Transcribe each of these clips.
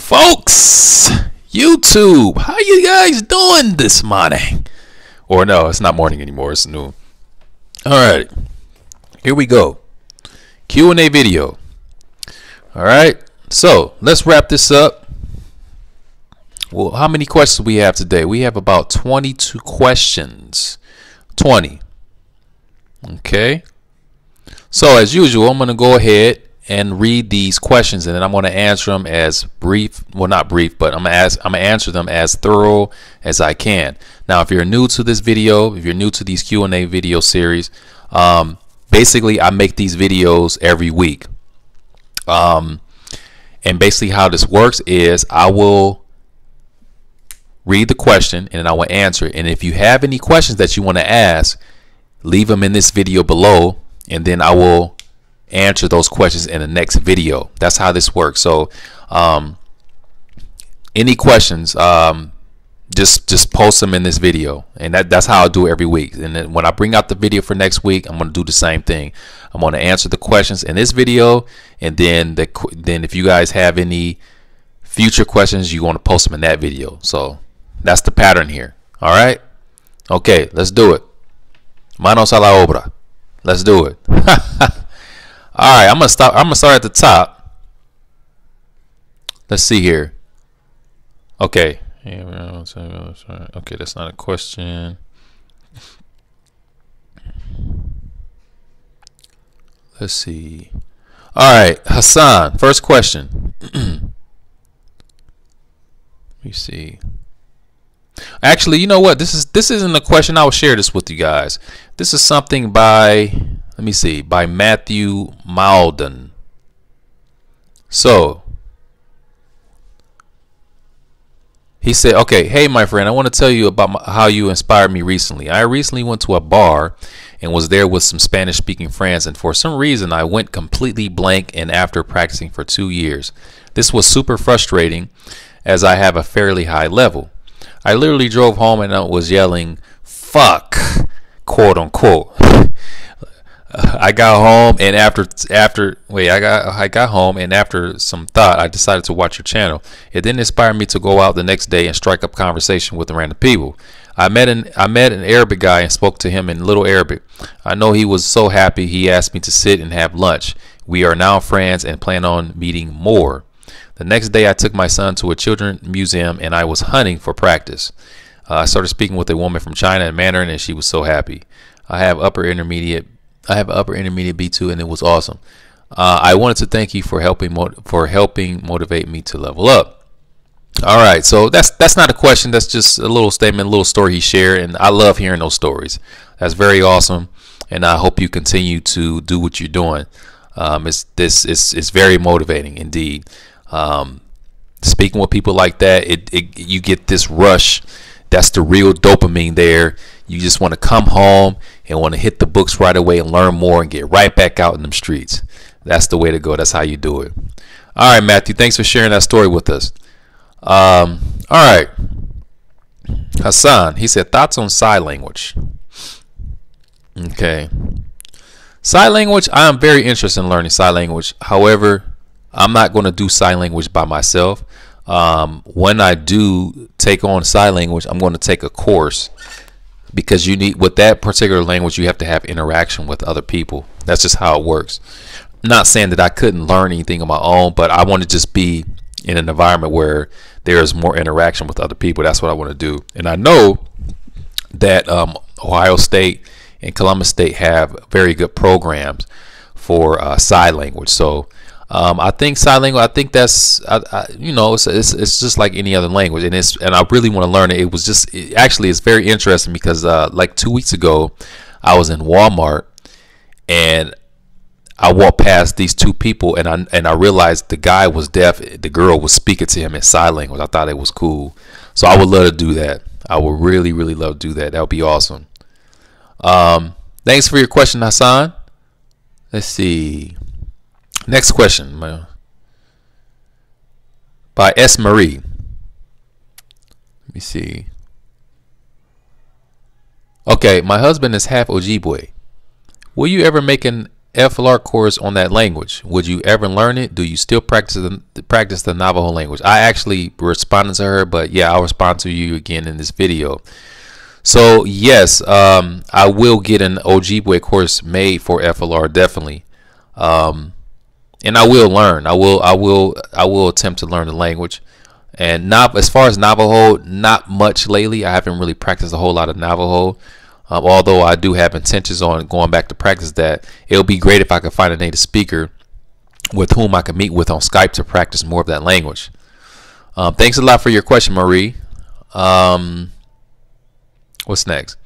Folks, YouTube, how you guys doing this morning? Or no, it's not morning anymore, it's noon. Alright, here we go. Q&A video. Alright, so let's wrap this up. Well, how many questions we have today? We have about 22 questions. 20. Okay. So as usual, I'm going to go ahead and read these questions, and then I'm going to answer them as brief, well, not brief, but I'm going to answer them as thorough as I can. Now, if you're new to this video, if you're new to these Q&A video series, basically I make these videos every week. And basically how this works is I will read the question and then I will answer it. And if you have any questions that you want to ask, leave them in this video below, and then I will answer those questions in the next video. That's how this works. So any questions, just post them in this video, and that's how I do it every week. And then when I bring out the video for next week, I'm going to do the same thing. I'm going to answer the questions in this video, and then if you guys have any future questions, you want to post them in that video. So that's the pattern here. All right, okay, let's do it. Manos a la obra. Let's do it. All right, I'm gonna start at the top. Let's see here. Okay. Okay, that's not a question. Let's see. All right, Hassan, first question. Let me see. Actually, you know what? This isn't a question. I will share this with you guys. This is something by, let me see, by Matthew Malden. So he said, okay, hey my friend, I want to tell you about how you inspired me recently. I recently went to a bar and was there with some Spanish speaking friends, and for some reason I went completely blank, and after practicing for 2 years. This was super frustrating as I have a fairly high level. I literally drove home and I was yelling fuck, quote unquote. I got home, and I got home, and after some thought I decided to watch your channel. It then inspired me to go out the next day and strike up conversation with random people. I met an Arabic guy and spoke to him in Little Arabic. I know he was so happy he asked me to sit and have lunch. We are now friends and plan on meeting more. The next day I took my son to a children's museum and I was hunting for practice. I started speaking with a woman from China in Mandarin, and she was so happy. I have upper intermediate B2, and it was awesome. I wanted to thank you for helping motivate me to level up. All right, so that's not a question. That's just a little statement, a little story he shared, and I love hearing those stories. That's very awesome, and I hope you continue to do what you're doing. It's very motivating indeed. Speaking with people like that, you get this rush. That's the real dopamine there. You just want to come home and want to hit the books right away and learn more and get right back out in them streets. That's the way to go. That's how you do it. All right, Matthew, thanks for sharing that story with us. All right, Hassan, he said thoughts on sign language. Okay, sign language, I am very interested in learning sign language. However, I'm not going to do sign language by myself. When I do take on sign language, I'm going to take a course, because you need, with that particular language, you have to have interaction with other people. That's just how it works. I'm not saying that I couldn't learn anything on my own, but I want to just be in an environment where there is more interaction with other people. That's what I want to do. And I know that Ohio State and Columbus State have very good programs for sign language. So I think sign language, I think that's you know, it's just like any other language, and I really want to learn it. Actually it's very interesting because like 2 weeks ago I was in Walmart and I walked past these two people, and I realized the guy was deaf. The girl was speaking to him in sign language. I thought it was cool, so I would love to do that. I would really love to do that. That would be awesome. Thanks for your question, Hassan. Let's see. Next question by S. Marie. Let me see. Okay, my husband is half Ojibwe. Will you ever make an FLR course on that language. Would you ever learn it? Do you still practice the Navajo language? I actually responded to her, but yeah, I'll respond to you again in this video. So yes, I will get an Ojibwe course made for FLR, definitely, and I will learn. I will attempt to learn the language. And not as far as Navajo, not much lately. I haven't really practiced a whole lot of Navajo. Although I do have intentions on going back to practice that. It'll be great if I could find a native speaker with whom I can meet with on Skype to practice more of that language. Thanks a lot for your question, Marie. What's next?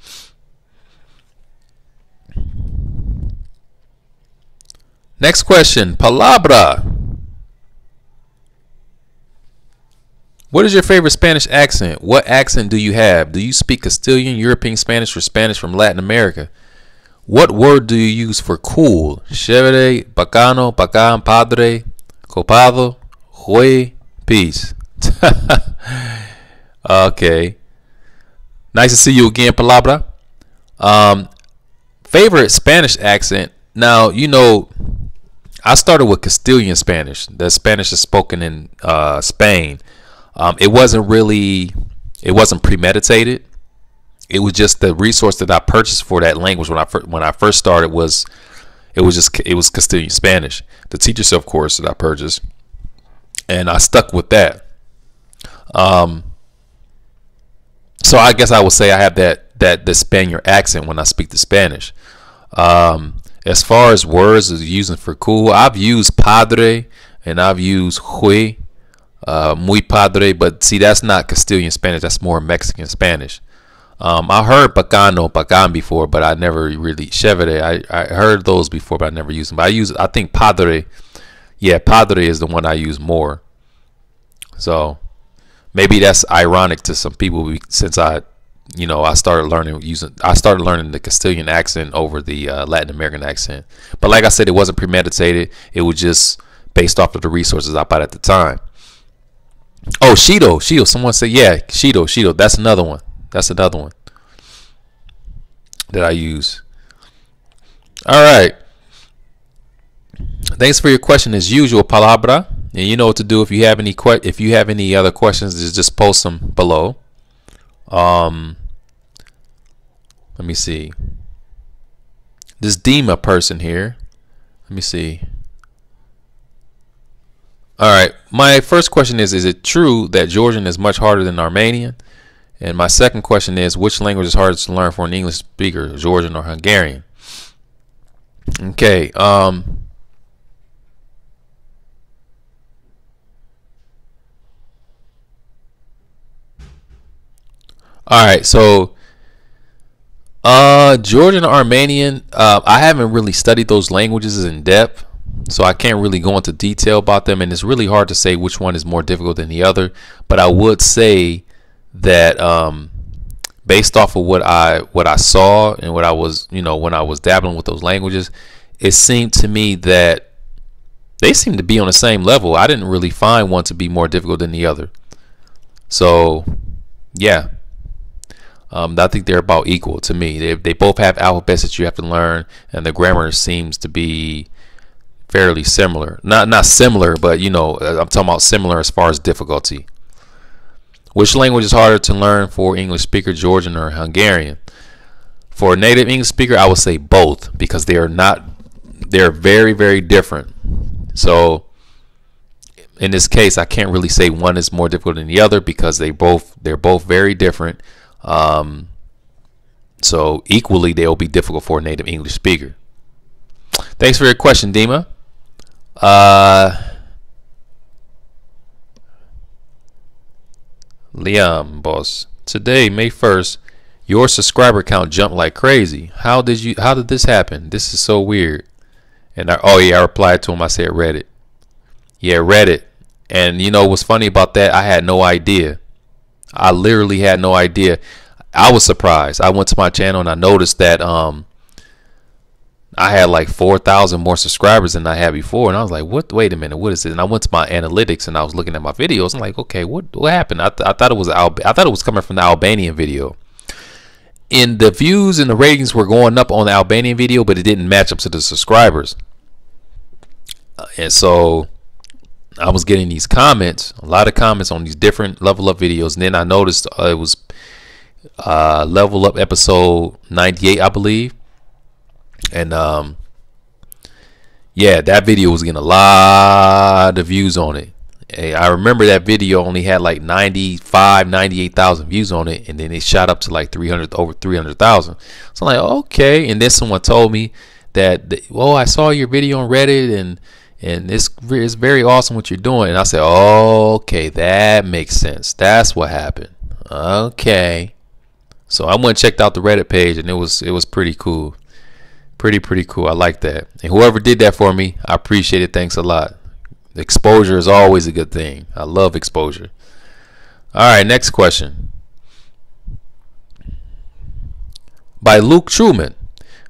Next question, palabra. What is your favorite Spanish accent? What accent do you have? Do you speak Castilian, European Spanish, or Spanish from Latin America? What word do you use for cool? Chévere, bacano, bacán, padre, copado, güey, peace. Okay. Nice to see you again, palabra. Favorite Spanish accent. Now, you know, I started with Castilian Spanish. The Spanish is spoken in Spain. It wasn't premeditated. It was just the resource that I purchased for that language when I first started it was Castilian Spanish, the teach yourself course that I purchased, and I stuck with that. So I guess I would say I have the Spaniard accent when I speak the Spanish. As far as words as using for cool, I've used padre and I've used güey. Muy padre, but see, that's not Castilian Spanish, that's more Mexican Spanish. I heard bacano, bacán before, but I never really, chévere, I heard those before, but I never used them. But I think padre, yeah, padre is the one I use more. So maybe that's ironic to some people, since I started learning the Castilian accent over the Latin American accent. But like I said, it wasn't premeditated. It was just based off of the resources I bought at the time. Oh, Shido. Someone said, yeah, Shido. That's another one. That I use. All right. Thanks for your question as usual, palabra. And you know what to do if you have any other questions, just post them below. Let me see. This Dima person here. Let me see. All right, my first question is it true that Georgian is much harder than Armenian? And my second question is, which language is hardest to learn for an English speaker, Georgian or Hungarian? Okay. All right, so Georgian or Armenian, I haven't really studied those languages in depth. So I can't really go into detail about them, and it's really hard to say which one is more difficult than the other. But I would say that based off of what I saw and what I was, when I was dabbling with those languages, it seemed to me that they seem to be on the same level. I didn't really find one to be more difficult than the other. So yeah, I think they're about equal to me. They both have alphabets that you have to learn, and the grammar seems to be fairly similar. Not similar, but I'm talking about similar as far as difficulty. Which language is harder to learn for English speaker, Georgian or Hungarian? For a native English speaker, I would say both, because they're very, very different. So in this case, I can't really say one is more difficult than the other, because they're both very different. So equally, they'll be difficult for a native English speaker. Thanks for your question, Dima. Liam, boss. Today, May 1st, your subscriber count jumped like crazy. How did this happen? This is so weird. And I replied to him. I said Reddit. Yeah, Reddit. And what's funny about that? I had no idea. I literally had no idea. I was surprised. I went to my channel and I noticed that I had like 4,000 more subscribers than I had before, and I was like, "What? Wait a minute, what is it?" And I went to my analytics and I was looking at my videos. I'm like, "Okay, what happened?" I thought it was coming from the Albanian video, and the views and the ratings were going up on the Albanian video, but it didn't match up to the subscribers. And so I was getting these comments, a lot of comments on these different level up videos. And then I noticed it was level up episode 98, I believe. And yeah, that video was getting a lot of views on it. I remember that video only had like 98,000 views on it, and then it shot up to like over 300,000. So I'm like, okay. And then someone told me that, well, I saw your video on Reddit, and it's very awesome what you're doing. And I said, oh, okay, that makes sense. That's what happened. Okay. So I went and checked out the Reddit page, and it was pretty cool. Pretty cool. I like that. And whoever did that for me, I appreciate it. Thanks a lot. Exposure is always a good thing. I love exposure. All right, next question. By Luke Truman.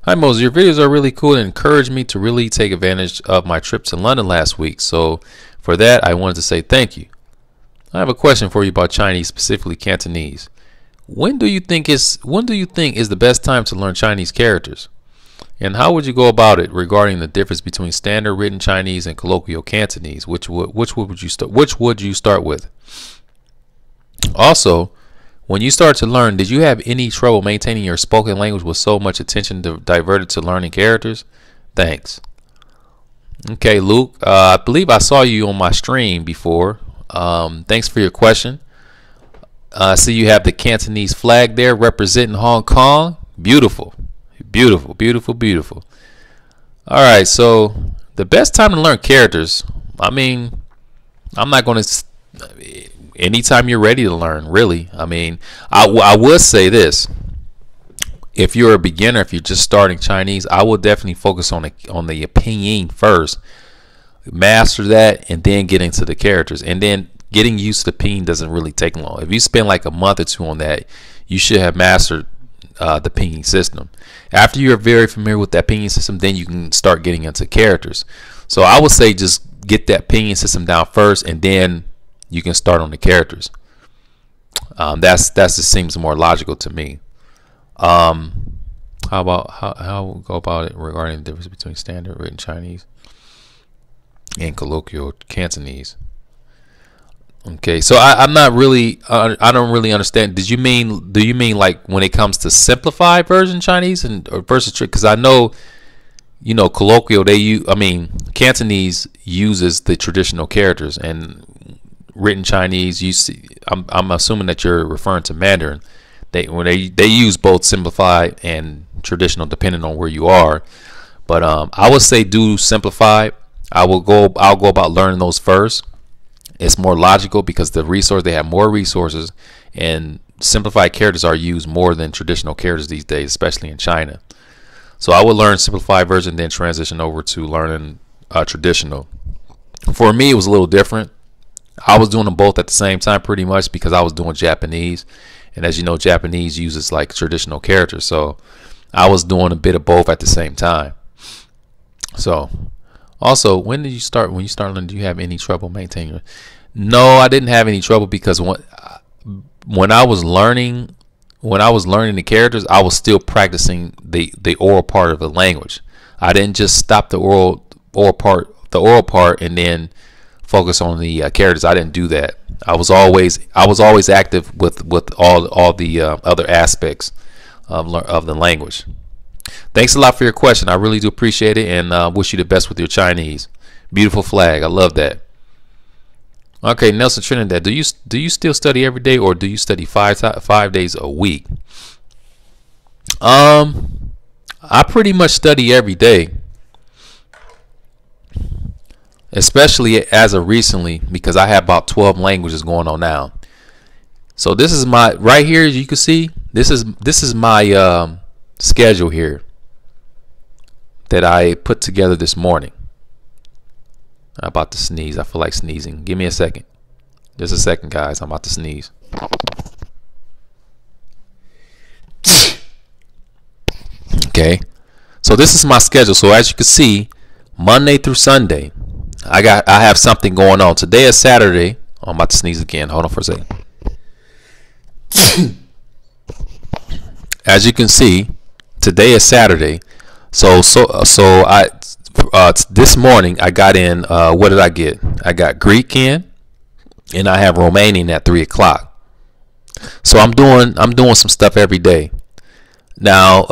Hi Moses, your videos are really cool and encouraged me to really take advantage of my trip to London last week. So for that, I wanted to say thank you. I have a question for you about Chinese, specifically Cantonese. When do you think is the best time to learn Chinese characters? And how would you go about it regarding the difference between standard written Chinese and colloquial Cantonese? Which would you start with? Also, when you start to learn, did you have any trouble maintaining your spoken language with so much attention diverted to learning characters? Thanks. Okay, Luke, I believe I saw you on my stream before. Thanks for your question. I see you have the Cantonese flag there representing Hong Kong. Beautiful. Beautiful, beautiful, beautiful. All right, so the best time to learn characters, I mean, I'm not going to, anytime you're ready to learn, really. I mean, I would say this. If you're a beginner, if you're just starting Chinese, I would definitely focus on the pinyin first. Master that and then get into the characters. And then getting used to pinyin doesn't really take long. If you spend like a month or two on that, you should have mastered the pinyin system. After you're very familiar with that pinyin system, then you can start getting into characters. So I would say just get that pinyin system down first, and then you can start on the characters. That just seems more logical to me. How we'll go about it regarding the difference between standard written Chinese and colloquial Cantonese? Okay, so I'm not really, I don't really understand. Do you mean like when it comes to simplified version Chinese or versus, because I know, you know, colloquial, Cantonese uses the traditional characters, and written Chinese, you see, I'm assuming that you're referring to Mandarin. They use both simplified and traditional depending on where you are. But I would say do simplified. I'll go about learning those first. It's more logical because they have more resources, and simplified characters are used more than traditional characters these days, especially in China. So I would learn simplified version, then transition over to learning traditional. For me, it was a little different. I was doing them both at the same time pretty much because I was doing Japanese, and as you know, Japanese uses like traditional characters, so I was doing a bit of both at the same time. So also, when you start learning, do you have any trouble maintaining? No, I didn't have any trouble because when I was learning the characters, I was still practicing the oral part of the language. I didn't just stop the oral part and then focus on the characters. I didn't do that. I was always active with all the other aspects of the language. Thanks a lot for your question. I really do appreciate it, and wish you the best with your Chinese. Beautiful flag. I love that. Okay, Nelson Trinidad, do you still study every day, or do you study 5 days a week? I pretty much study every day, especially as of recently, because I have about 12 languages going on now. So this is my right here, as you can see, this is my schedule here that I put together this morning. I'm about to sneeze. I feel like sneezing. Give me a second. Just a second, guys. I'm about to sneeze. Okay. So this is my schedule. So as you can see, Monday through Sunday, I have something going on. Today is Saturday. Oh, I'm about to sneeze again. Hold on for a second. as you can see, today is Saturday. So this morning I got in. What did I get? I got Greek in, and I have Romanian at 3 o'clock. So I'm doing some stuff every day. Now,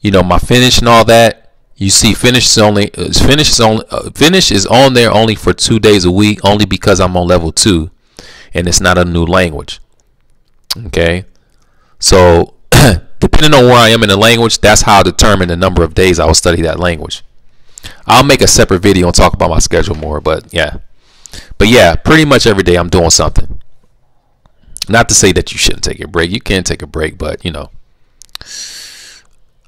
my Finnish and all that. You see, Finnish is on there only for 2 days a week, only because I'm on level 2, and it's not a new language. Okay, so depending on where I am in the language, that's how I determine the number of days I will study that language. I'll make a separate video and talk about my schedule more, but yeah, pretty much every day I'm doing something. Not to say that you shouldn't take a break. You can take a break, but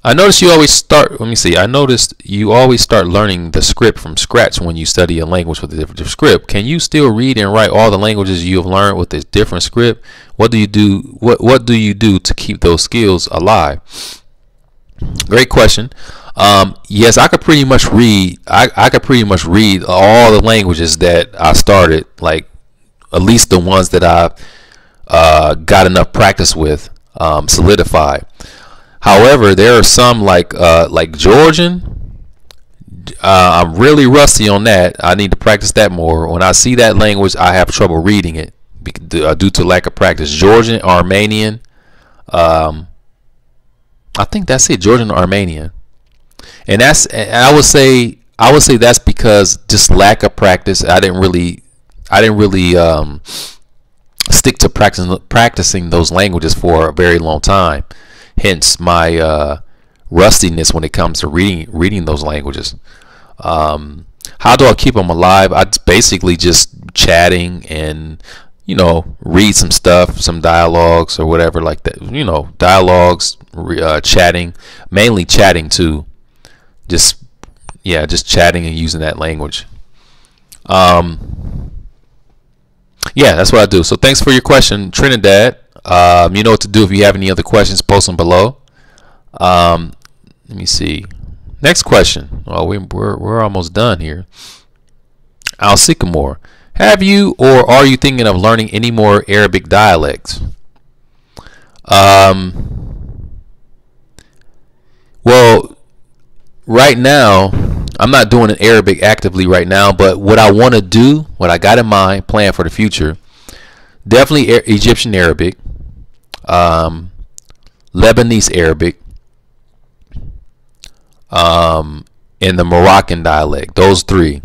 I noticed you always start. Let me see. I noticed you always start learning the script from scratch when you study a language with a different script. Can you still read and write all the languages you have learned with this different script? What do you do? What do you do to keep those skills alive? Great question. Yes, I could pretty much read. I could pretty much read all the languages that I started, like at least the ones that I got enough practice with, solidified. However, there are some like Georgian. I'm really rusty on that. I need to practice that more. When I see that language, I have trouble reading it due to lack of practice. Georgian, Armenian. I think that's it. Georgian, Armenian, and I would say that's because just lack of practice. I didn't really stick to practicing those languages for a very long time. Hence my rustiness when it comes to reading those languages. How do I keep them alive? I basically just chatting and read some stuff, some dialogues or whatever like that. Dialogues, chatting, mainly chatting too. Just chatting and using that language. Yeah, that's what I do. So thanks for your question, Trinidad. You know what to do. If you have any other questions, post them below. Let me see. Next question. Oh, we're almost done here. Al Sycamore. Have you or are you thinking of learning any more Arabic dialects? Well, right now, I'm not doing an Arabic actively right now, but what I want to do, what I got in mind, plan for the future, definitely Egyptian Arabic, Lebanese Arabic, and the Moroccan dialect. Those 3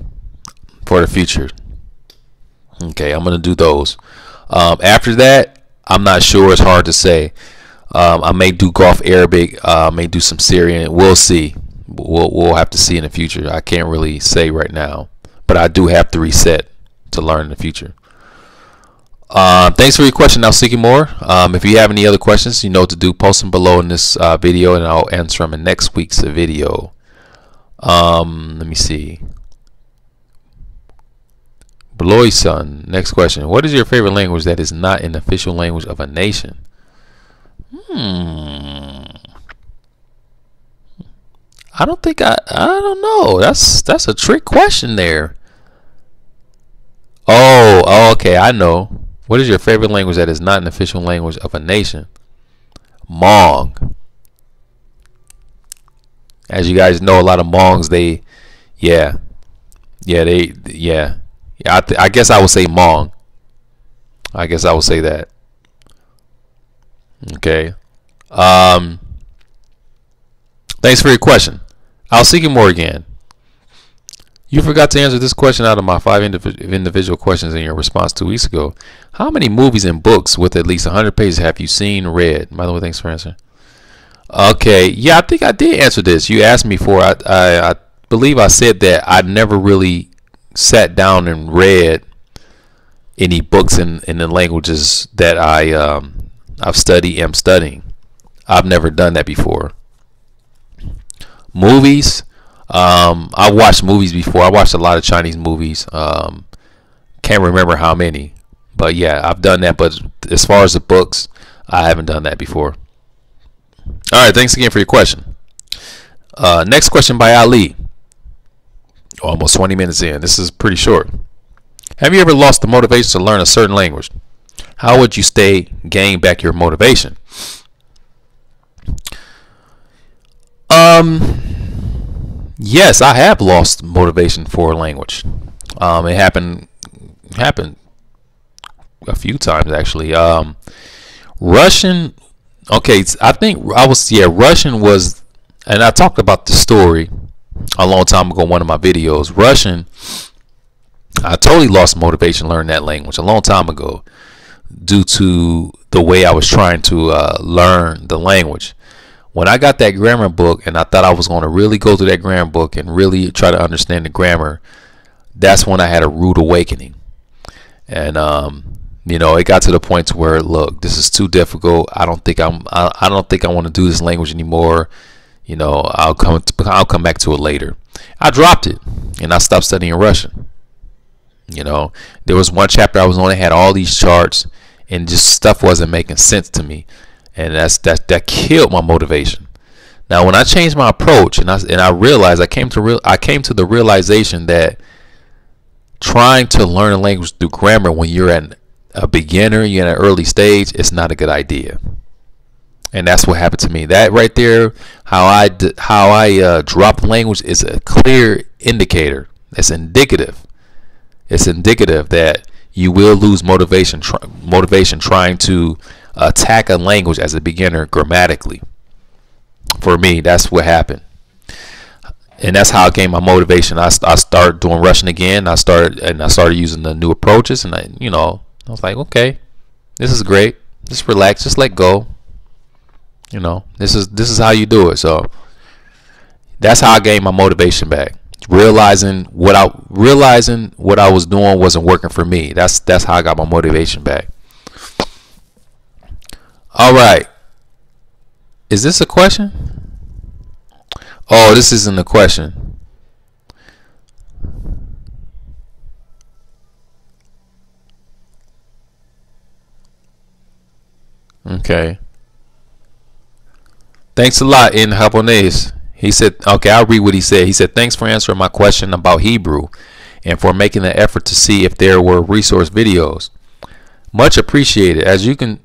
for the future. Okay, I'm gonna do those. After that, I'm not sure. It's hard to say. I may do Gulf Arabic. May do some Syrian. We'll see. We'll have to see in the future. I can't really say right now, but I do have to reset to learn in the future. Thanks for your question. Now, seeking more. If you have any other questions, you know what to do. Post them below in this video, and I'll answer them in next week's video. Let me see. Beloy son. Next question. What is your favorite language that is not an official language of a nation? I don't think I don't know. That's a trick question there. Oh, okay. I know. What is your favorite language that is not an official language of a nation? Hmong. As you guys know, a lot of Hmongs, I guess I would say Hmong. I guess I would say that. Okay. Thanks for your question. I'll seek it more again. You forgot to answer this question out of my 5 individual questions in your response 2 weeks ago. How many movies and books with at least 100 pages have you seen, read? By the way, thanks for answering. Okay, yeah, I think I did answer this. You asked me for. I believe I said that I never really sat down and read any books in the languages that I've am studying. I've never done that before. Movies. I watched movies before. I watched a lot of Chinese movies. Can't remember how many, but yeah, I've done that. But as far as the books, I haven't done that before. All right, thanks again for your question. Next question by Ali. Almost 20 minutes in. This is pretty short. Have you ever lost the motivation to learn a certain language? How would you gain back your motivation? Yes, I have lost motivation for a language. It happened a few times actually. Russian. Okay, I think Russian was, and I talked about the story a long time ago in one of my videos. Russian, I totally lost motivation learning that language a long time ago due to the way I was trying to learn the language. When I got that grammar book and I thought I was going to really go through that grammar book and really try to understand the grammar, that's when I had a rude awakening. And you know, it got to the point to where, look, this is too difficult. I don't think I want to do this language anymore. You know, I'll come back to it later. I dropped it and I stopped studying Russian. You know, there was one chapter I was on that had all these charts and just stuff wasn't making sense to me. And that killed my motivation. Now, when I changed my approach and I realized, I came to the realization that trying to learn a language through grammar when you're a beginner, you're in an early stage, it's not a good idea. And that's what happened to me. That right there, how I dropped language is a clear indicator. It's indicative. It's indicative that you will lose motivation trying to attack a language as a beginner grammatically. For me, that's what happened, and that's how I gained my motivation. I started doing Russian again. I started using the new approaches, and I was like, okay, this is great. Just relax, just let go. You know, this is how you do it. So that's how I gained my motivation back. Realizing what I was doing wasn't working for me. That's how I got my motivation back. All right. Is this a question? Oh, this isn't a question. Okay. Thanks a lot in Japanese. He said, okay, I'll read what he said. He said, thanks for answering my question about Hebrew and for making the effort to see if there were resource videos. Much appreciated. As you can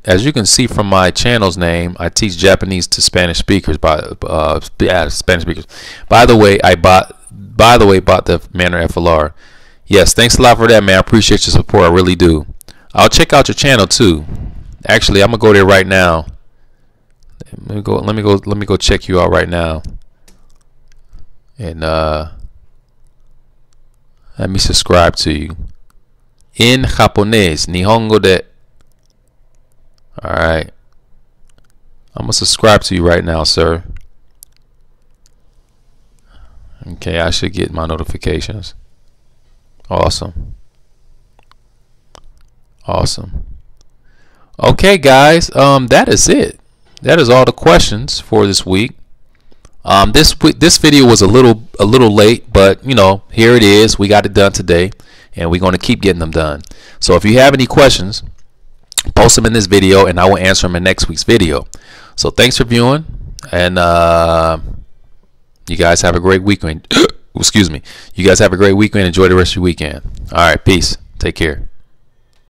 see from my channel's name, I teach Japanese to Spanish speakers. Spanish speakers. By the way, bought the Manor FLR. Yes, thanks a lot for that, man. I appreciate your support. I really do. I'll check out your channel too. Actually, I'm gonna go there right now. Let me go check you out right now. And let me subscribe to you. In Japonese, Nihongo de. Alright. I'm gonna subscribe to you right now, sir. Okay, I should get my notifications. Awesome. Awesome. Okay, guys, that is it. That is all the questions for this week. This video was a little late, but you know, here it is. We got it done today, and we're going to keep getting them done. So if you have any questions, post them in this video, and I will answer them in next week's video. So thanks for viewing, and you guys have a great weekend. Excuse me. You guys have a great weekend. Enjoy the rest of your weekend. All right, peace. Take care.